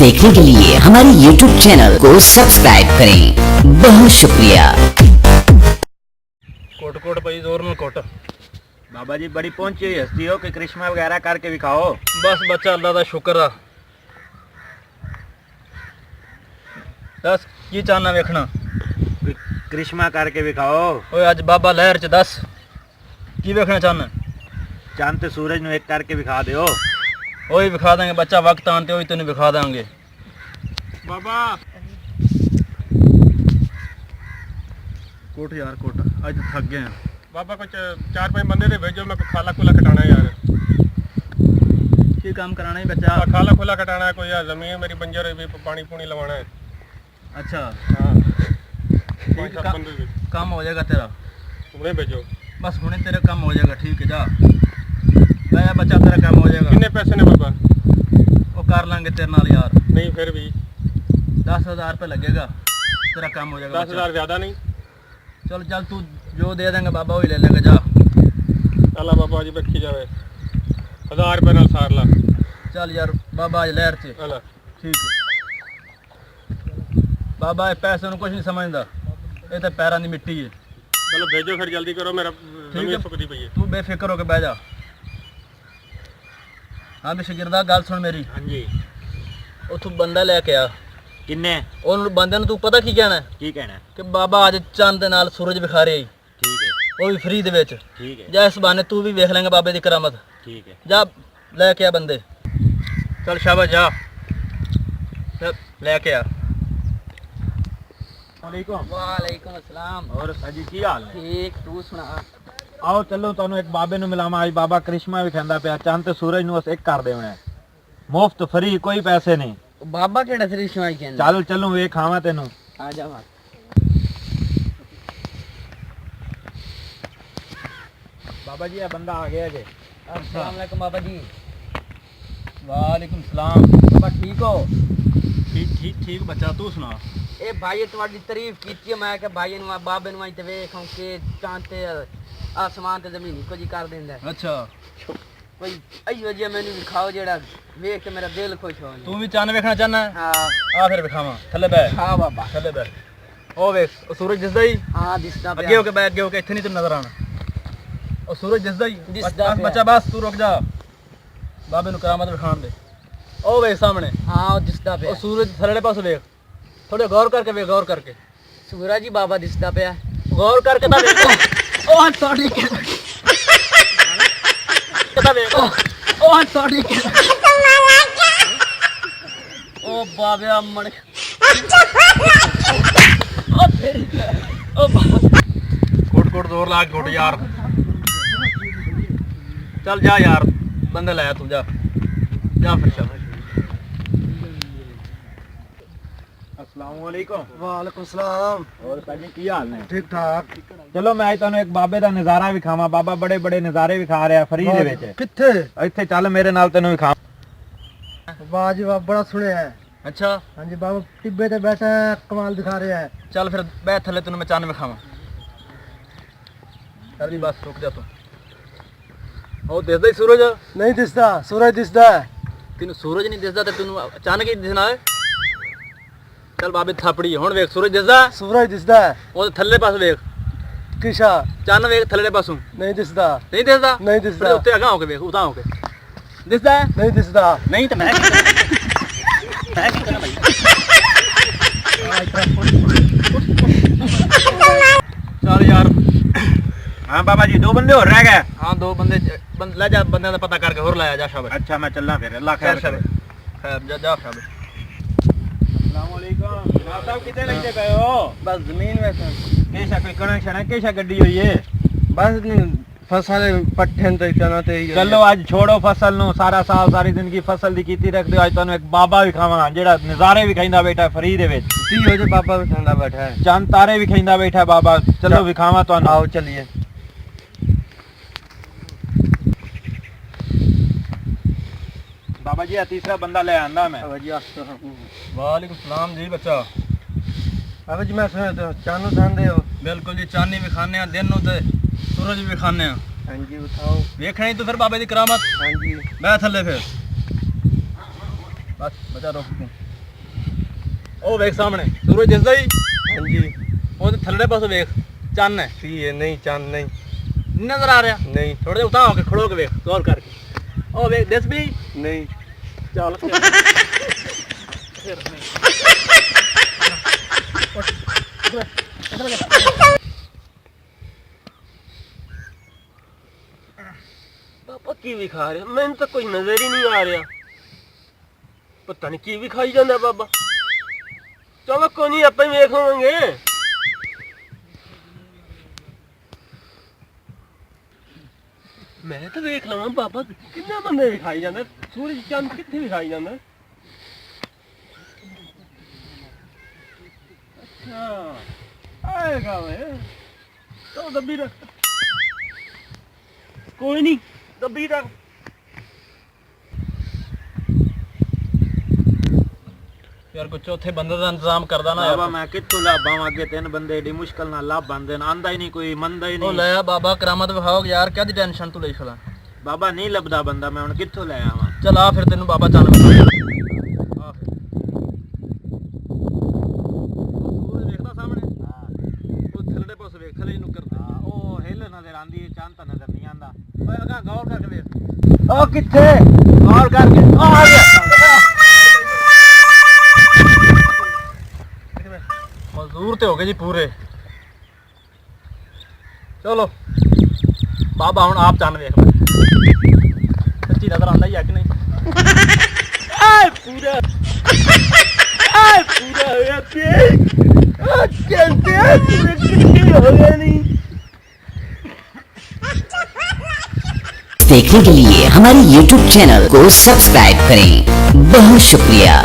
देखने के लिए हमारे YouTube चैनल को सब्सक्राइब करें। बहुत शुक्रिया। कोट कोट भाई जोर न कोट। बाबा जी बड़ी पहुंची हुई हस्ती हो कि करिश्मा वगैरह करके दिखाओ। बस बच्चा अल्लाह का शुक्र आ। दस की चाहना वेखना? करिश्मा करके दिखाओ। ओए अज बाबा लहर च दस की वेखना चाहना? चांद ते सूरज नु एक करके दिखा दियो। ओही विखा देंगे बच्चा, वक्त आते ओही तेन विखा देंगे। बाबा कोट यार कोट, अज थक गए हैं। बाबा कुछ 4-5 बंदे दे भेजो, मैं खाला खुला कटाना है यार। की काम कराना है बच्चा? खाला खुला कटाना है, कोई यार जमीन मेरी बंजर है, पानी पूनी लगाना है। अच्छा हाँ ठीक है, बंदे दे काम हो जाएगा तेरा। उन्हें भेजो। बस हुणे तेरा काम हो जाएगा। ठीक है जा मैं बच्चा, तेरा काम हो जाएगा। कितने पैसे ने बाबा? वो कर लेंगे तेरे नाल यार। नहीं फिर भी 10,000 रुपये लगेगा, तेरा काम हो जाएगा। 10,000 ज्यादा नहीं? चल चल तू जो दे देंगे बाबा वही ले लेगा जा। अल्लाह बाबा जी रखी जावे। 1000 रुपये नाल सार ला। चल यार बाबा आज लहर से। अल्लाह ठीक है बाबा, पैसे कुछ नहीं समझदा, ये तो पैरों की मिट्टी है। चलो भेजो फिर, जल्दी करो, मेरा जमीन सुकती पई है। तू बेफिक्र होकर बह जा। हाँ भी शगिरदा गल सुन मेरी। हाँ जी। उतों बंदा लेके आ। किन्ने? उन बंदे तू पता की कहना है? की कहना? कि बाबा अज चंद दे नाल सूरज विखा रहे। ठीक है। वो भी फ्री दे विच। ठीक है। जा इस बहाने तू भी वेख लेंगे बाबे दी करामत। ठीक है। जा लेके आ बंदे। चल शाबाश जा लेके आ। वालेकुम अस्सलाम। और साजी की हाल है? ठीक, तू सुना? आओ चलो ਤੁਹਾਨੂੰ ਇੱਕ ਬਾਬੇ ਨੂੰ ਮਿਲਾਵਾਂ। ਅੱਜ ਬਾਬਾ ਕਰਿਸ਼ਮਾ ਵਿਖਾਉਂਦਾ ਪਿਆ। ਚੰਦ ਤੇ ਸੂਰਜ ਨੂੰ ਬਸ ਇੱਕ ਕਰ ਦੇਣਾ ਹੈ, ਮੁਫਤ ਫਰੀ, ਕੋਈ ਪੈਸੇ ਨਹੀਂ। बाबा केड़ा करिश्मा कहंदा? ਚੱਲ ਚੱਲੂ ਵੇਖ ਆਵਾਂ ਤੈਨੂੰ। आ जा। ਬਾਬਾ ਜੀ ਇਹ ਬੰਦਾ ਆ ਗਿਆ ਜੇ। अस्सलाम वालेकुम बाबा जी। वालेकुम सलाम। बाबा ठीक हो? ठीक ठीक ठीक बच्चा, तू सुना? ए भाई तुम्हारी तारीफ कीती है, मैं कि भाई नु बाबे नु ते वेख के चांद ते आसमान ते जमीन को जी कर देंदा। अच्छा कोई अयो जे मैनू दिखाओ जेड़ा वेख के मेरा दिल खुश हो। तू भी चांद वेखना चाहना है? हां आ फिर विखावा। थल्ले बैठ। हां बाबा थल्ले बैठ। ओ वेख ओ सूरज दिसदा ही। हां दिसदा पे। अगे होके बैठ, अगे होके, इत्थे नहीं तू नजर आना। ओ सूरज दिसदा ही। दिसदा बस पिया। बच्चा बस तू रुक जा, बाबे नु करामत विखाण दे। ओ वेख सामने हां ओ दिसदा पे। ओ सूरज थल्ले पासे वेख, थोड़े गौर करके वेख, गौर करके। सूरज जी बाबा दिसदा पे। गौर करके ना वेख। ओ सॉरी कितना वेख। ओ सॉरी ओ बाबे अम्मड़। ओ फिर ओ कोट कोट जोर ला कोट यार। चल जा यार, बंदे लाया तू, जा जा फिर चल। अस्सलाम वालेकुम। वालेकुम सलाम। और साजी की हाल है? ठीक ठाक। ਚਲੋ ਮੈਂ ਅੱਜ ਤੁਹਾਨੂੰ ਇੱਕ ਬਾਬੇ ਦਾ ਨਜ਼ਾਰਾ ਵਿਖਾਵਾਂ। ਬਾਬਾ ਬੜੇ ਬੜੇ ਨਜ਼ਾਰੇ ਵਿਖਾ ਰਿਹਾ ਫਰੀ ਦੇ ਵਿੱਚ। किथे? ਇੱਥੇ ਚੱਲ ਮੇਰੇ ਨਾਲ ਤੈਨੂੰ ਵਿਖਾਵਾਂ। वाह जी वाह, बड़ा सुने है। अच्छा हाँ जी बाबा टिब्बे ते बैठा है, कमाल दिखा रहा है। चल फिर बैठ थले, तेन मैं चंद विखावा। चल जी बस रुक जा तू। ओ दिसदा ही सूरज? नहीं दिसदा, सूरज दिसदा है। तेन सूरज नहीं दिसदा ते तेन चंद की दिसना है? चल बाबे थापड़ी हुण वेख, सूरज दिसदा? सूरज दिसदा है। ओ थल्ले पास वेख, किशा चंद वेख थल्ले पासों। नहीं दिसदा। नहीं दिसदा? नहीं दिसदा। फिर उत्ते अगा होके वेख, उतां होके दिसदा है? नहीं दिसदा। नहीं तो मैं मैं चल यार। हाँ बाबा जी, दो बंदे और रह गए। हाँ दो बंदे ले जा, बंदे का पता करके और लाया जा। शाबाश। अच्छा मैं चलना फिर। अल्लाह खैर खैर शाबाश, करे। खैर जा जा शाबाश। अस्सलाम वालेकुम। जनाब साहब कितने लेके गए हो? बस जमीन में था। केशा कोई कनेक्शन है? केशा गड्डी हुई है? बस नहीं फसल पट्ठे ते तना ते ही। चलो आज छोड़ो फसल नु, सारा साल सारी जिंदगी फसल दी कीती रख दियो। आज ਤੁਹਾਨੂੰ ਇੱਕ ਬਾਬਾ ਵਿਖਾਵਾਂ ਜਿਹੜਾ ਨਜ਼ਾਰੇ ਵਿਖਾਉਂਦਾ ਬੈਠਾ ਫਰੀ ਦੇ ਵਿੱਚ। ती हो जे बाबा भी ठंडा बैठा है। ਚੰਦ ਤਾਰੇ ਵਿਖਾਉਂਦਾ ਬੈਠਾ ਬਾਬਾ। ਚਲੋ ਵਿਖਾਵਾਂ ਤੁਹਾਨੂੰ। आओ चलिए। बाबा जी तीसरा बंदा ले आंदा मैं। बाबा जी वालेकुम सलाम जी बच्चा। बाबा जी मैं सुना तो चानू थांदे हो। बिल्कुल जी, चांदनी विखाने आ, दिन नु ते सूरज भी विखाने आ। हाँ जी उठाओ। वेखना ही तो फिर बाबे दी करामत। हाँ जी मैं थल्ले फिर बस बचा रोक तू। ਉਹ ਵੇਖ ਸਾਹਮਣੇ ਸੂਰਜ ਦਿਸਦਾ ਹੀ ਹਾਂਜੀ ਉਹਦੇ ਥੱਲੇ ਪਾਸੇ ਵੇਖ ਚੰਨ ਹੈ ਸੀ ਇਹ ਨਹੀਂ ਚੰਨ ਨਹੀਂ ਨਹੀਂ ਨਜ਼ਰ ਆ ਰਿਹਾ ਨਹੀਂ ਥੋੜੇ ਜਿਹਾ ਉਤਾਂ ਹੋ ਕੇ ਖੜੋ ਕੇ ਵੇਖ ਗੌਰ ਕਰਕੇ ਉਹ ਵੇਖ ਦਿਸ ਵੀ ਨਹੀਂ ਚੱਲ ਪਾਪਾ ਕੀ ਵਿਖਾ ਰਿਹਾ ਮੈਨੂੰ ਤਾਂ ਕੋਈ ਨਜ਼ਰ ਹੀ ਨਹੀਂ ਆ ਰਿਹਾ ਪਤਾ ਨਹੀਂ ਕੀ ਵਿਖਾਈ ਜਾਂਦਾ ਬਾਬਾ ਚਲੋ ਕੋਈ ਨਹੀਂ ਆਪਾਂ ਹੀ ਵੇਖ ਲਵਾਂਗੇ ਮੈਂ ਤਾਂ ਵੇਖ ਲਵਾਂ ਬਾਬਾ ਕਿੰਨੇ ਬੰਦੇ ਵਿਖਾਈ ਜਾਂਦੇ ਸੂਰਜ ਚੰਦ ਕਿੱਥੇ ਵਿਖਾਈ ਜਾਂਦਾ ਅੱਛਾ ਆਏਗਾ ਵੇ ਤੋ ਦੱਬੀ ਰੱਖ ਕੋਈ ਨਹੀਂ ਦੱਬੀ ਰੱਖ ਯਾਰ ਕੁਛ ਉੱਥੇ ਬੰਦੇ ਦਾ ਇੰਤਜ਼ਾਮ ਕਰਦਾ ਨਾ ਬਾਬਾ ਮੈਂ ਕਿੱਥੋਂ ਲੱਭਾਂ ਅੱਗੇ 3 ਬੰਦੇ ਏਡੀ ਮੁਸ਼ਕਲ ਨਾਲ ਲੱਭ ਬੰਦੇ ਨੇ ਆਂਦਾ ਹੀ ਨਹੀਂ ਕੋਈ ਮੰਨਦਾ ਹੀ ਉਹ ਨਹੀਂ ਲੈ ਆ ਬਾਬਾ ਕਰਾਮਤ ਵਿਖਾਓ ਯਾਰ ਕਾਹਦੀ ਟੈਨਸ਼ਨ ਤੂੰ ਲਈ ਖੜਾ ਬਾਬਾ ਨਹੀਂ ਲੱਭਦਾ ਬੰਦਾ ਮੈਂ ਹੁਣ ਕਿੱਥੋਂ ਲੈ ਆਵਾਂ ਚਲ ਆ ਫਿਰ ਤੈਨੂੰ ਬਾਬਾ ਚੱਲ ਵਿਖਾਉਂਦਾ। ਆ ਫਿਰ। ਉਹ ਸੂਰਜ ਵੇਖਦਾ ਸਾਹਮਣੇ ਉਹ ਥੱਲੇ ਪਾਸੇ ਵੇਖ ਥੱਲੇ ਨੂੰ ਕਰਦਾ ਹਾਂ ਉਹ ਹਿੱਲ ਨਜ਼ਰ ਆਂਦੀ ਹੈ ਚੰਨ ਤਾਂ ਨਜ਼ਰ ਨਹੀਂ ਆਂਦਾ ਓਏ ਅਗਾ ਗੌਰ ਕਰਕੇ ਵੇਖ ਉਹ ਕਿੱਥੇ ਗੌਰ ਕਰਕੇ ਆ ਗਿਆ ਮਜ਼ਦੂਰ ਤੇ ਹੋ ਗਏ ਜੀ ਪੂਰੇ ਚਲੋ ਬਾਬਾ ਹੁਣ ਆਪ ਚੰਨ ਵੇਖ ਲੈ ਸੱਚੀ ਨਜ਼ਰ ਆਉਂਦਾ ਹੀ ਹੈ ਕਿ ਨਹੀਂ ਆਏ ਪੂਰਾ ਹੋਇਆ ਤੇ ਆ ਕਹਿੰਦੇ ਆ ਕਿੱਥੇ ਹੋਇਆ नहीं देखने के लिए हमारे YouTube चैनल को सब्सक्राइब करें। बहुत शुक्रिया।